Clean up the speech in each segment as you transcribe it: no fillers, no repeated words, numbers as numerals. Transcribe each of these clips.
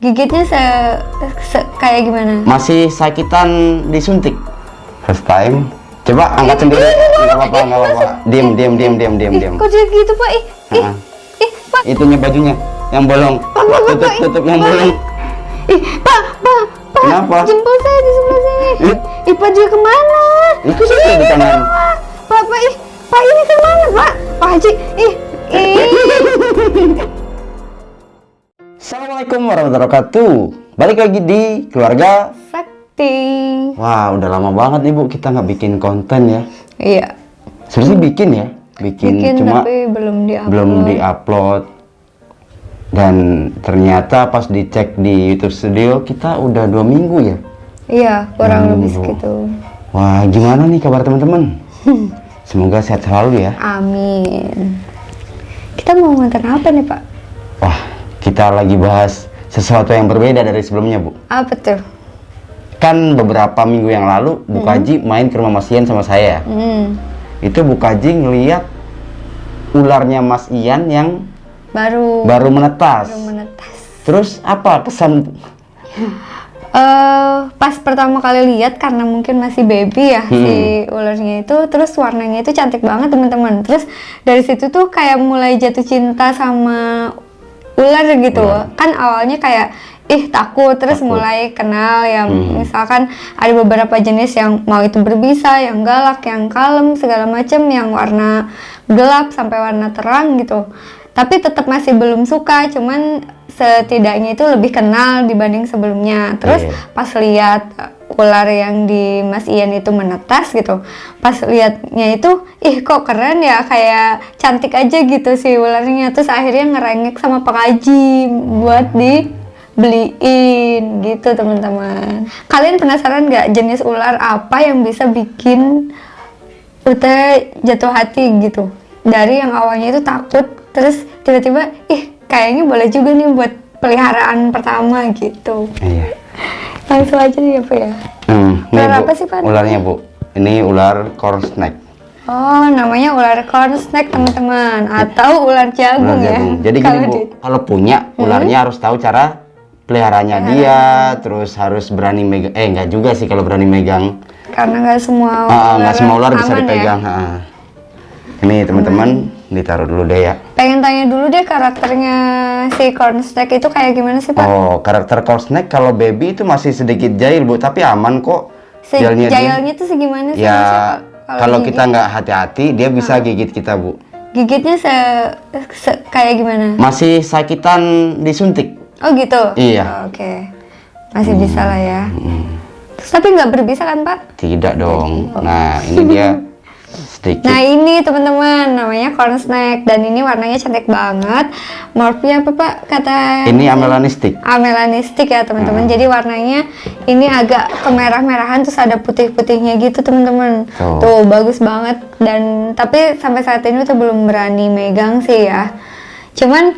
Gigitnya kayak gimana? Masih sakitan disuntik. First time. Coba angkat sendiri. Enggak apa-apa, enggak apa-apa. Diam. Kok dia gitu, Pak? Pak. Itunya bajunya yang bolong. Tutup yang bolong. Pak. Kenapa? Jempol saya di sebelah sini. Pak dia kemana? Itu sudah di tangan. Pak ini kemana, Pak? Pak Haji, Assalamualaikum warahmatullahi wabarakatuh. Balik lagi di keluarga Sakti. Wah, udah lama banget Ibu kita nggak bikin konten ya. Iya. Sebenarnya bikin ya, bikin cuma tapi belum diupload. Dan ternyata pas dicek di YouTube Studio kita udah 2 minggu ya. Iya, kurang lebih segitu. Wah, gimana nih kabar teman-teman? Semoga sehat selalu ya. Amin. Kita mau ngantar apa nih, Pak? Wah, kita lagi bahas sesuatu yang berbeda dari sebelumnya, Bu. Apa tuh? Kan beberapa minggu yang lalu Bu Kaji main ke rumah Mas Ian sama saya. Itu Bu Kaji ngeliat ularnya Mas Ian yang baru menetas. Terus apa kesan? Pas pertama kali lihat karena mungkin masih baby ya si ularnya itu, terus warnanya itu cantik banget teman-teman. Terus dari situ tuh kayak mulai jatuh cinta sama ular gitu. Kan awalnya kayak takut, terus mulai kenal ya. Misalkan ada beberapa jenis yang mau itu berbisa, yang galak, yang kalem, segala macam, yang warna gelap sampai warna terang gitu. Tapi tetap masih belum suka, cuman setidaknya itu lebih kenal dibanding sebelumnya. Terus pas lihat ular yang di Mas Ian itu menetas gitu, pas liatnya itu kok keren ya, kayak cantik aja gitu si ularnya. Terus akhirnya ngerengek sama Pak Haji buat dibeliin gitu teman-teman. Kalian penasaran nggak jenis ular apa yang bisa bikin Ute jatuh hati gitu? Dari yang awalnya itu takut, terus tiba-tiba kayaknya boleh juga nih buat peliharaan pertama gitu. Iya. Langsung aja nih ya, Pak ya. Ular apa sih, Pak? Ularnya, Bu. Ini ular corn snake. Oh, namanya ular corn snake teman-teman, atau ular jagung ya. Jadi gini, Bu, kalau punya ularnya harus tahu cara peliharanya dia, terus harus berani megang. Enggak juga sih kalau berani megang. Karena nggak semua ular bisa dipegang. Ya? Ini teman-teman ditaruh dulu deh ya. Pengen tanya dulu deh karakternya si corn snake itu kayak gimana sih, Pak? Oh, karakter corn snake kalau baby itu masih sedikit jahil, Bu, tapi aman kok. Jahilnya tuh segimana sih? Ya, kalau kita nggak hati-hati dia bisa gigit kita, Bu. Gigitnya kayak gimana? Masih sakitan disuntik. Oh gitu? Iya. Oke. Masih bisa lah ya. Terus, tapi nggak berbisa kan, Pak? Tidak dong. Nah, ini dia sedikit. Nah, ini teman-teman namanya corn snake dan ini warnanya cantik banget. Morphnya apa, Pak? Kata ini amelanistik. Amelanistik ya teman-teman. Jadi warnanya ini agak kemerah-merahan, terus ada putih-putihnya gitu teman-teman. Tuh bagus banget. Dan tapi sampai saat ini tuh belum berani megang sih ya. Cuman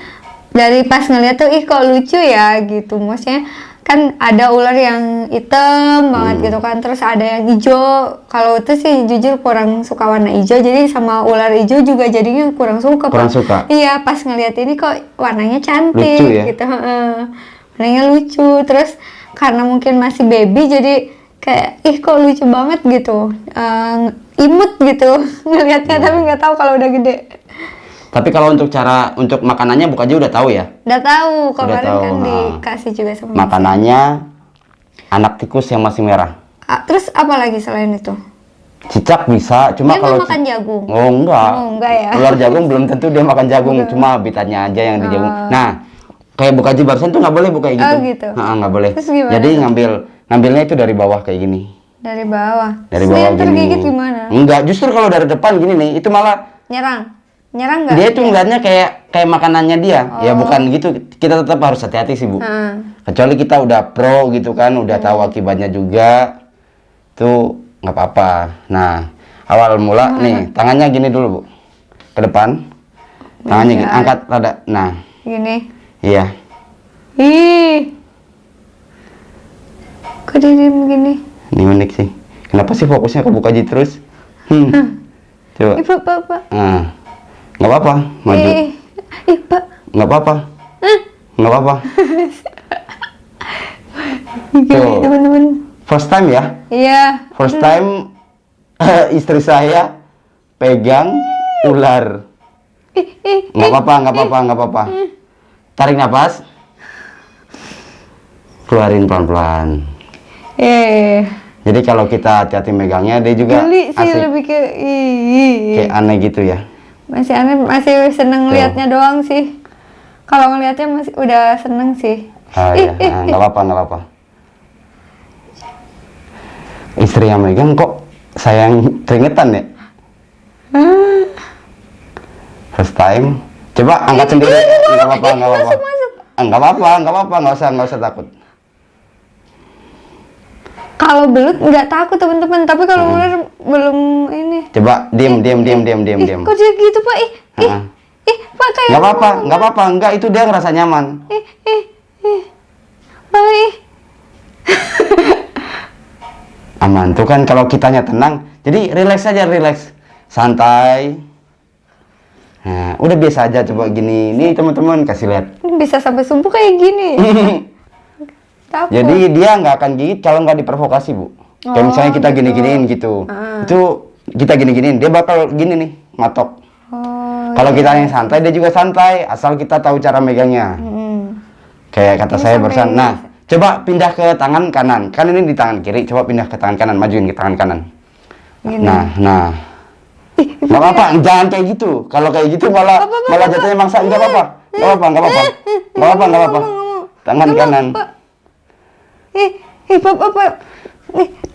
dari pas ngeliat tuh kok lucu ya gitu. Maksudnya kan ada ular yang hitam banget gitu kan, terus ada yang hijau. Kalau itu sih jujur kurang suka warna hijau, jadi sama ular hijau juga jadinya kurang suka. Iya, pas ngeliat ini kok warnanya cantik, lucu ya? Gitu. Warnanya lucu, terus karena mungkin masih baby jadi kayak kok lucu banget gitu, imut gitu ngelihatnya. Tapi nggak tahu kalau udah gede. Tapi kalau untuk makanannya Bu Kaji udah tahu ya? Udah tahu, kemarin kan dikasih juga sama makanannya anak tikus yang masih merah. Terus apa lagi selain itu? Cicak bisa, cuma dia kalau makan jagung. Oh enggak. Ya. Ular jagung belum tentu dia makan jagung, cuma habitatnya aja yang di jagung. Nah, kayak Bu Kaji barusan tuh nggak boleh Bu kayak gitu. Oh gitu. Nggak boleh. Terus gimana? Jadi ngambilnya itu dari bawah kayak gini. Dari bawah. Dari bawah gini. Tergigit gimana? Enggak, justru kalau dari depan gini nih, itu malah nyerang nggak? Dia tuh ngeliatnya kayak makanannya dia. Ya bukan gitu. Kita tetap harus hati-hati sih, Bu. Kecuali kita udah pro gitu kan, udah tahu akibatnya juga. Tuh nggak apa-apa. Nah, awal mula nih, tangannya gini dulu, Bu. Ke depan. Tangannya gini, angkat rada. Nah. Gini. Iya. Kok dia diem begini? Ini unik sih. Kenapa sih fokusnya ke Bu Kaji terus? Coba. Pak. Nggak apa-apa, maju. Pak. Nggak apa-apa. Nggak apa-apa. Tuh. Teman-teman. First time ya? Iya. First time istri saya pegang ular. Nggak apa-apa. Tarik nafas. Keluarin pelan-pelan. Jadi kalau kita hati-hati megangnya, dia juga Geli sih, asik. lebih ke Kayak aneh gitu ya. masih aneh, masih seneng Tuh. liatnya doang sih. Kalau ngeliatnya masih udah seneng sih. Oh iya, nggak apa-apa. Istri yang megang kok sayang keringetan ya? First time. Coba angkat sendiri. Nggak apa-apa. Nggak usah takut. Kalau belut nggak takut teman-teman, tapi kalau ular belum ini. Coba diam. Kok dia gitu Pak? Pak kayak. Nggak apa-apa. Enggak, itu dia ngerasa nyaman. Pak. Aman. Tuh kan kalau kitanya tenang, jadi relax aja, santai. Nah, udah biasa aja coba gini. Nih teman-teman kasih lihat. Bisa sampai subuh kayak gini. Takut. Jadi dia nggak akan gigit kalau nggak diprovokasi, Bu. Kayak misalnya kita gitu. gini-giniin gitu. Itu kita gini-giniin, dia bakal gini nih, matok. Kalau kita yang santai, dia juga santai, asal kita tahu cara megangnya. Kayak kata saya barusan. Nah, coba pindah ke tangan kanan. Kan ini di tangan kiri, coba pindah ke tangan kanan, majuin ke tangan kanan. Gini. Nah. Nggak apa-apa, jangan kayak gitu. Kalau kayak gitu malah jatuhnya mangsa. Nggak apa-apa. Tangan kanan. Bapak.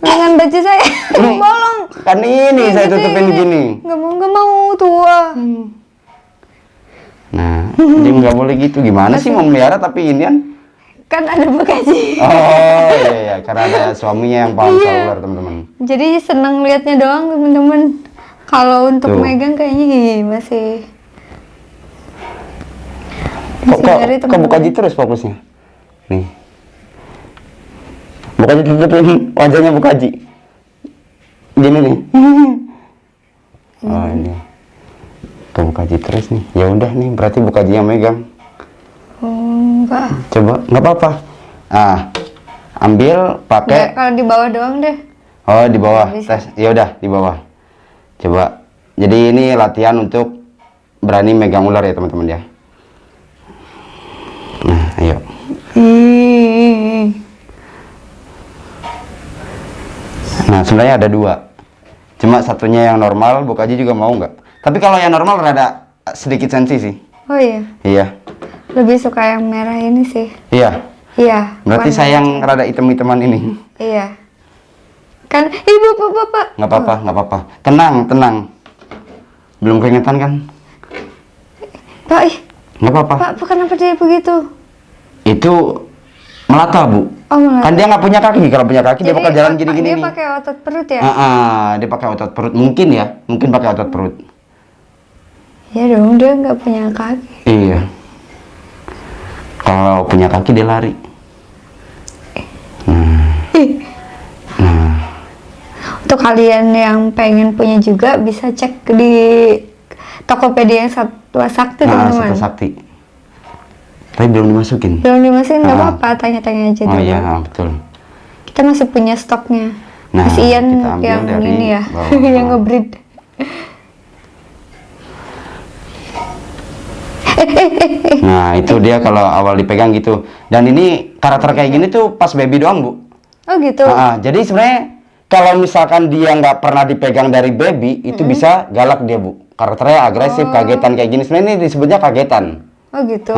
Lengan baju saya bolong. Kan ini saya tutupin gini. Nggak mau tua. Nah, jadi nggak boleh gitu. Gimana sih mau melihara tapi ini Kan ada bekasnya. Oh iya, karena ada suaminya yang paham soal ular, teman-teman. Jadi senang liatnya doang teman-teman. Kalau untuk megang kayaknya masih Kok buka terus fokusnya? Nih. Buka tutupin wajahnya buka gini nih. Oh ini. Kok buka terus nih? Ya udah nih, berarti buka yang megang. Enggak. Coba, nggak apa-apa. Ambil pakai. Kalau di bawah doang deh. Oh di bawah. Tes. Ya udah di bawah. Coba. Jadi ini latihan untuk berani megang ular ya teman-teman ya. Nah, ayo. Nah, sebenarnya ada dua. Cuma satunya yang normal, Bu Kaji juga mau nggak? Tapi kalau yang normal rada sedikit sensi sih. Oh iya. Iya. Lebih suka yang merah ini sih. Iya. Iya. Berarti saya yang rada hitam-hitaman ini. Iya. Kan, bapak. Nggak apa-apa. Tenang. Belum keringetan kan? Pak, Nggak apa-apa. Pak, kenapa dia begitu? Itu melata, Bu. Oh, melata. Kan dia nggak punya kaki. Kalau punya kaki dia bakal jalan gini-gini Dia nih. pakai otot perut ya? Dia pakai otot perut. Mungkin pakai otot perut. Ya dong, dia nggak punya kaki. Iya. Kalau punya kaki dia lari. Untuk kalian yang pengen punya juga bisa cek di Tokopedia yang Satwa Sakti teman-teman. Satwa Sakti. Tapi belum dimasukin. Belum dimasukin nggak apa-apa, tanya-tanya aja dulu. Oh iya, betul. Kita masih punya stoknya. Nah, Mas Ian kita ambil yang dari ini ya, bawah. yang ngebreed. Nah, itu dia kalau awal dipegang gitu. Dan ini karakter kayak gini tuh pas baby doang, Bu. Oh gitu. Jadi sebenarnya kalau misalkan dia nggak pernah dipegang dari baby, itu bisa galak dia, Bu. Karakternya agresif, kagetan kayak gini. Sebenarnya ini disebutnya kagetan. Oh gitu.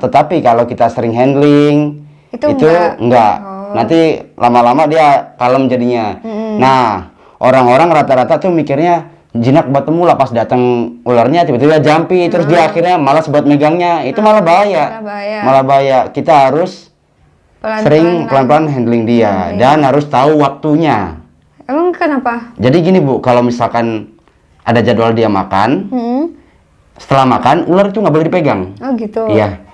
Tetapi kalau kita sering handling, itu enggak. Nanti lama-lama dia kalem jadinya. Nah, orang-orang rata-rata tuh mikirnya jinak bertemu lah, pas datang ularnya tiba-tiba jampi, terus dia akhirnya malas buat megangnya. Itu malah bahaya. Malah bahaya. Kita harus sering pelan-pelan handling dia dan harus tahu waktunya. Emang kenapa? Jadi gini, Bu, kalau misalkan ada jadwal dia makan, setelah makan ular itu nggak boleh dipegang. Oh gitu. Iya.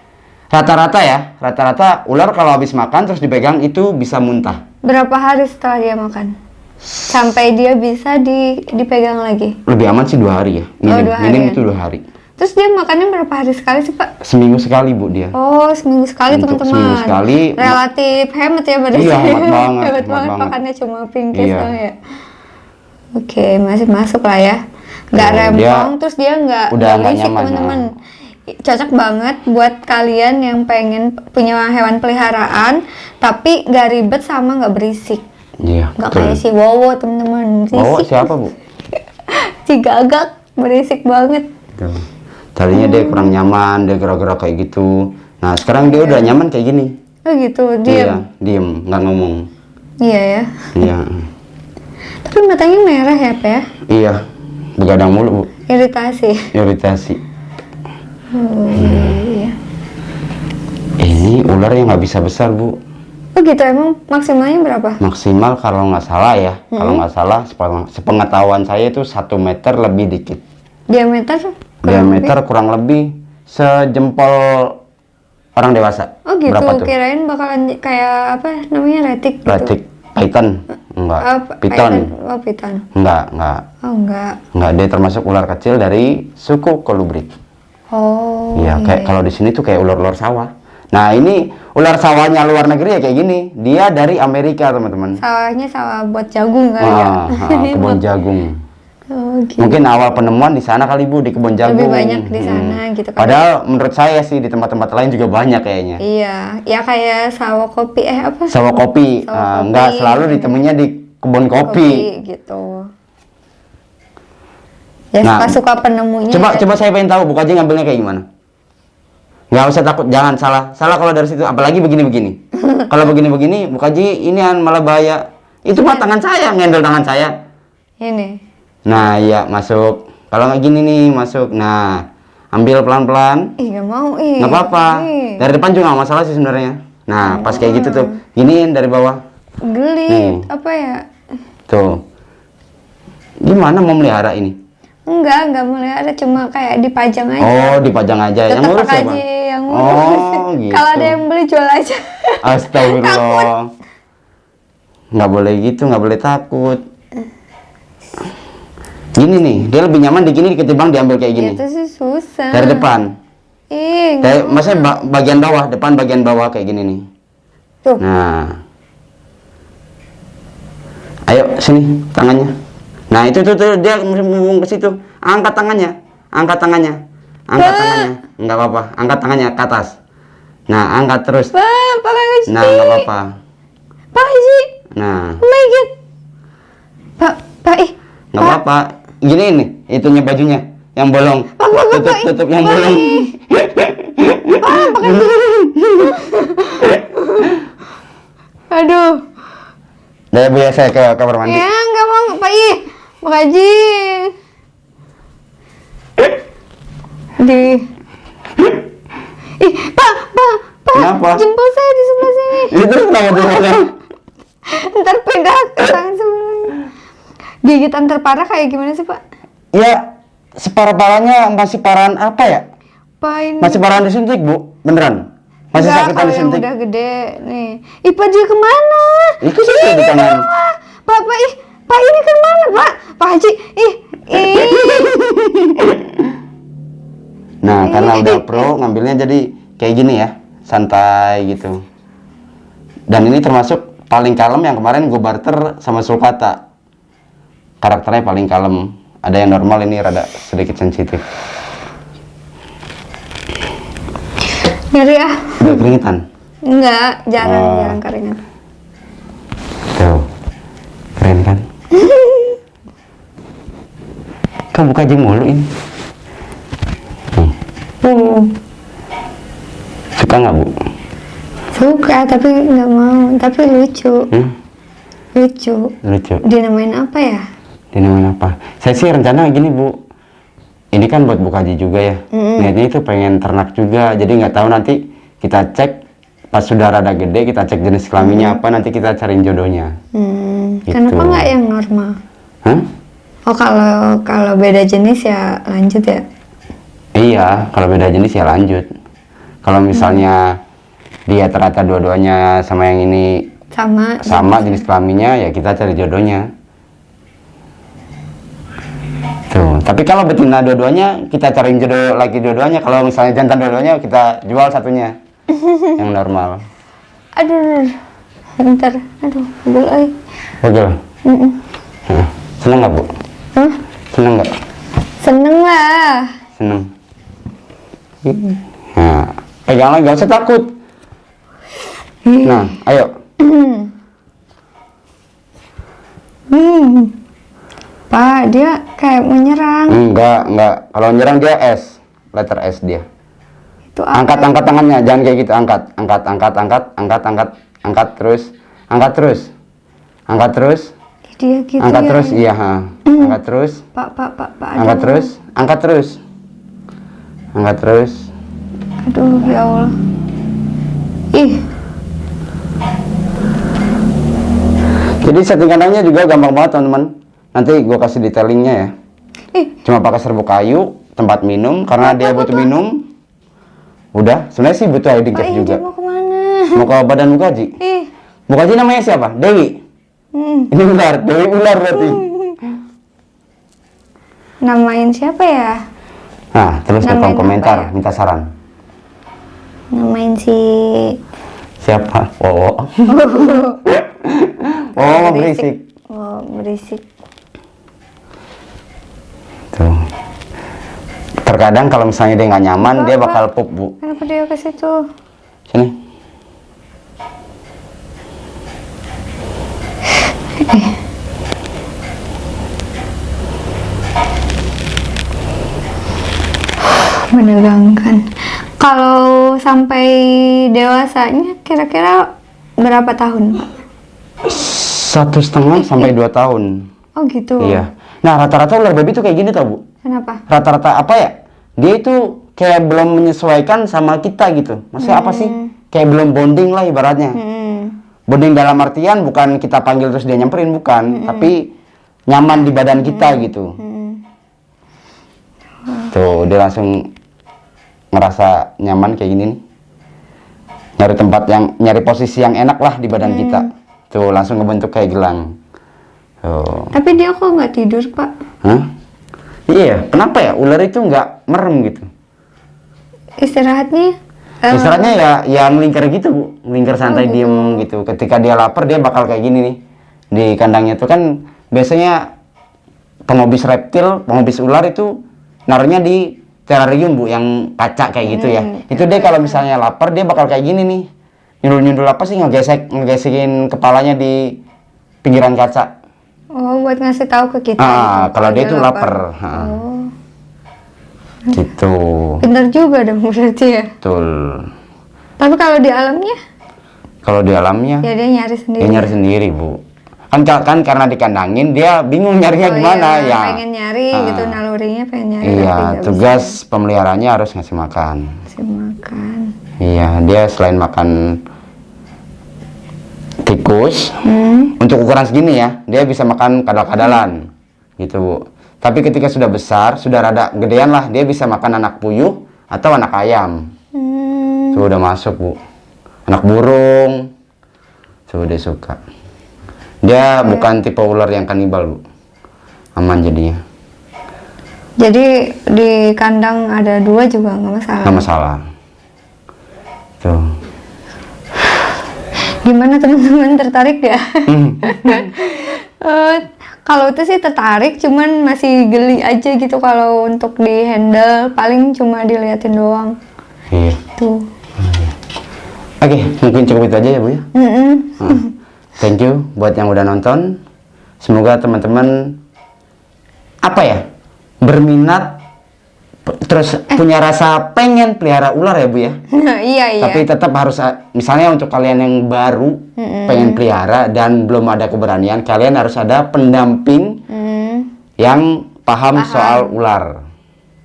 Rata-rata ular kalau habis makan terus dipegang itu bisa muntah. Berapa hari setelah dia makan? Sampai dia bisa dipegang lagi? Lebih aman sih 2 hari ya. Minim 2 hari minim ya? itu 2 hari. Terus dia makannya berapa hari sekali sih Pak? Seminggu sekali Bu dia. Oh, seminggu sekali Untuk teman-teman. seminggu sekali. Relatif hemat ya berarti. Iya, hemat banget. Hemat banget makannya cuma pingkis Iya. doang ya. Oke, masih masuk lah ya. Nggak Oh, rempong, terus dia udah nggak berisik nyaman, teman-teman. Cocok banget buat kalian yang pengen punya hewan peliharaan, tapi nggak ribet sama nggak berisik. Iya. Nggak betul. kayak si Wowo teman-teman. Oh, Berisik. siapa Bu? Si Gagak berisik banget. Tuh. Tadinya dia kurang nyaman, dia gerak-gerak kayak gitu. Nah, sekarang dia udah nyaman kayak gini. Oh gitu, Iya, dia. diem, nggak ngomong. Iya ya. Iya. Tapi matanya merah ya, Pak ya? Iya, begadang mulu Bu, Iritasi. iritasi. Oh iya. Ini ular yang nggak bisa besar Bu. Oh gitu, emang maksimalnya berapa? Maksimal kalau nggak salah ya, kalau nggak salah sepengetahuan saya itu 1 meter lebih dikit. Diameter? Diameter kurang lebih sejempol orang dewasa. Oh gitu, Berapa tuh? kirain bakalan kayak apa namanya retik gitu. Retik, python, enggak, piton, Oh piton. enggak, Oh enggak. dia termasuk ular kecil dari suku kolibrit. Oh Iya, kayak kalau di sini tuh kayak ular-ular sawah. Nah ini ular sawahnya luar negeri ya kayak gini. Dia dari Amerika teman-teman. Sawahnya sawah buat jagung kali ya? Kebun jagung. Oh gitu. Mungkin awal penemuan di sana kali Bu, di kebun jagung. Lebih banyak di sana gitu kan. Padahal menurut saya sih di tempat-tempat lain juga banyak kayaknya. Iya, ya kayak sawah kopi apa? Sawah kopi, Sawah kopi. enggak selalu ditemuinya di kebun kopi. Gitu. Ya Nah, suka penemunya. Coba saya pengen tahu Bu Kaji ngambilnya kayak gimana? Nggak usah takut, jangan salah kalau dari situ, apalagi begini-begini. Kalau begini-begini, Bu Kaji ini malah bahaya. Itu mah tangan saya, ngendel tangan saya. Ini. Nah, iya masuk. Kalau nggak gini nih masuk. Nah, ambil pelan-pelan. Ih, nggak mau. Ih. Nggak apa-apa. Ih. Dari depan juga nggak masalah sih sebenarnya. Nah, pas kayak gitu tuh, giniin dari bawah. Gelit. Apa ya? Tuh. Gimana mau melihara ini? Enggak melihara, cuma kayak dipajang aja. Oh, dipajang aja. Yang Tetap ngurus Pak siapa? Haji yang ngurus. Oh, gitu. Kalau ada yang beli jual aja. Astagfirullah. Nggak boleh gitu, nggak boleh takut. Gini nih, dia lebih nyaman di gini ketimbang diambil kayak gini. Itu sih susah. Dari depan. Ih, Maksudnya bagian bawah, depan bagian bawah kayak gini nih. tuh. Nah. Ayo sini tangannya. Nah, itu tuh dia ngomong ke situ. Angkat tangannya. Angkat tangannya. Angkat tangannya. Enggak apa-apa. Angkat tangannya ke atas. Nah, angkat terus. Pak Haji. Nah, enggak apa-apa. Pak Haji. Nah, Oh my god. Pak, enggak apa-apa. Gini nih, itunya bajunya yang bolong. Tutup yang bolong. Aduh. Dah Bu ya, saya ke kamar mandi. Ya, nggak mau, Pak Haji. Pak, Kenapa? jempol saya di sebelah sini. Itu kenapa tuh? Ntar pegang ke tangan sebelahnya. Gigitan terparah kayak gimana sih, Pak? Ya, separah-parahnya masih parahan apa ya? Pak ini. Masih parahan disuntik, Bu? Beneran? Masih Enggak, sakitan kalau yang disuntik? udah gede nih. Pak dia kemana? Itu sih di tangan. Pak ini kemana, Pak? Pak Haji, Nah, karena udah pro, ngambilnya jadi kayak gini ya, santai gitu. Dan ini termasuk paling kalem yang kemarin gue barter sama sulcata. Karakternya paling kalem. Ada yang normal, ini rada sedikit sensitif. Ngeri ah. Udah keringetan? Enggak, jarang keringat. Tuh, keren kan? Kau buka aja mulu ini. Suka nggak Bu? Suka, tapi nggak mau. Tapi lucu. Lucu. Lucu. Dinamain apa ya? Dinamain apa? Saya sih rencana gini Bu. Ini kan buat Bu Kaji juga ya. Niatnya itu pengen ternak juga. Jadi nggak tahu nanti kita cek pas sudah rada gede, kita cek jenis kelaminnya apa, nanti kita cariin jodohnya. Gitu. Kenapa nggak yang normal? Hah? Oh kalau beda jenis ya lanjut ya. Iya, kalau beda jenis ya lanjut. Kalau misalnya dia ternyata dua-duanya sama yang ini Sama jenis kelaminnya, ya kita cari jodohnya. Tuh, tapi kalau betina dua-duanya kita cariin jodoh lagi dua-duanya. Kalau misalnya jantan dua-duanya kita jual satunya yang normal. Aduh, bentar. Aduh, pegel euy. Pegel. Seneng nggak Bu? Hah? Seneng nggak? Seneng lah. Seneng. Nah, pegang lagi, gak usah takut. Nah, ayo. Pak, dia kayak menyerang. Enggak. Kalau nyerang dia S, letter S dia. Itu apa? Angkat tangannya, jangan kayak gitu. Angkat terus. Angkat terus. Dia gitu Angkat ya. terus, iya. Angkat terus. Pak. Angkat aduh. terus. Angkat terus. Aduh, ya Allah. Ih, Jadi setting kandangnya juga gampang banget teman-teman. Nanti gue kasih detailingnya ya. Cuma pakai serbuk kayu, tempat minum karena dia butuh minum. Udah, sebenarnya sih butuh hiding Pak, cake ini juga. dia mau kemana? Mau ke badan Mukaji. Mukaji namanya siapa? Dewi. Ini ular, Dewi ular berarti. Namain siapa ya? Nah, terus di kolom Namain komentar, apa ya? minta saran. Namain si Siapa? Oh, berisik. Oh, berisik. Tuh. Terkadang kalau misalnya dia nggak nyaman, dia bakal pup, Bu. Kenapa dia ke situ? Sini. Menegangkan. Kalau sampai dewasanya kira-kira berapa tahun, Pak? 1,5 sampai 2 tahun. Oh gitu. Iya. Nah, rata-rata ular baby tuh kayak gini tau, Bu. Kenapa? Rata-rata apa ya? Dia itu kayak belum menyesuaikan sama kita gitu. Maksudnya apa sih? Kayak belum bonding lah ibaratnya. Bonding dalam artian bukan kita panggil terus dia nyamperin, bukan. Tapi nyaman di badan kita gitu. Tuh, dia langsung ngerasa nyaman kayak gini nih. Nyari posisi yang enak lah di badan kita. Tuh, langsung ngebentuk kayak gelang. Tuh. Tapi dia kok nggak tidur, Pak? Hah? Iya, kenapa ya ular itu nggak merem gitu? Istirahatnya? Istirahatnya ya melingkar gitu, Bu. Melingkar santai diem gitu. Ketika dia lapar dia bakal kayak gini nih. Di kandangnya tuh kan biasanya penghabis reptil, penghabis ular itu naruhnya di terrarium, Bu, yang kaca kayak gitu ya. Itu dia kalau misalnya lapar dia bakal kayak gini nih. Nyundul-nyundul apa sih, ngegesekin kepalanya di pinggiran kaca. Oh, buat ngasih tahu ke kita. Kalau dia itu lapar. Oh. Gitu. Pintar juga dong berarti ya. Betul. Tapi kalau di alamnya? Kalau di alamnya Ya dia nyari sendiri. dia nyari sendiri, Bu. Kan karena dikandangin dia bingung nyarinya gimana iya, ya. Pengen nyari gitu, nalurinya pengen nyari. Iya, tapi nggak tugas pemeliharaannya harus ngasih makan. bisa makan. Iya, dia selain makan tikus, untuk ukuran segini ya, dia bisa makan kadal-kadalan, gitu, Bu. Tapi ketika sudah besar, sudah rada gedean lah, dia bisa makan anak puyuh atau anak ayam. Tuh udah masuk, Bu. Anak burung, tuh dia suka. Dia bukan tipe ular yang kanibal, Bu. Aman jadinya. Jadi di kandang ada 2 juga nggak masalah. Nggak masalah. Tuh. Gimana teman-teman, tertarik ya? Kalau itu sih tertarik, cuman masih geli aja gitu kalau untuk di handle, paling cuma diliatin doang. Iya. Tuh. Oke, mungkin cukup itu aja ya, Bu ya. Thank you buat yang udah nonton. Semoga teman-teman berminat terus punya rasa pengen pelihara ular ya, Bu ya. Iya. Tapi tetap harus, misalnya untuk kalian yang baru pengen pelihara dan belum ada keberanian, kalian harus ada pendamping yang paham soal ular.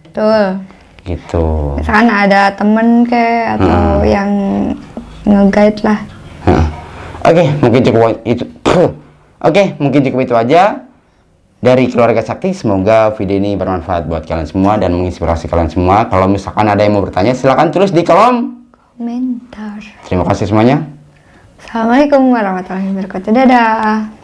Betul. Gitu. Misalkan ada temen kayak atau yang nge-guide lah. Oke, mungkin cukup itu. Mungkin cukup itu aja dari Keluarga Sakti. Semoga video ini bermanfaat buat kalian semua dan menginspirasi kalian semua. Kalau misalkan ada yang mau bertanya, silakan tulis di kolom Komentar. Terima kasih semuanya. Assalamualaikum warahmatullahi wabarakatuh. Dadah.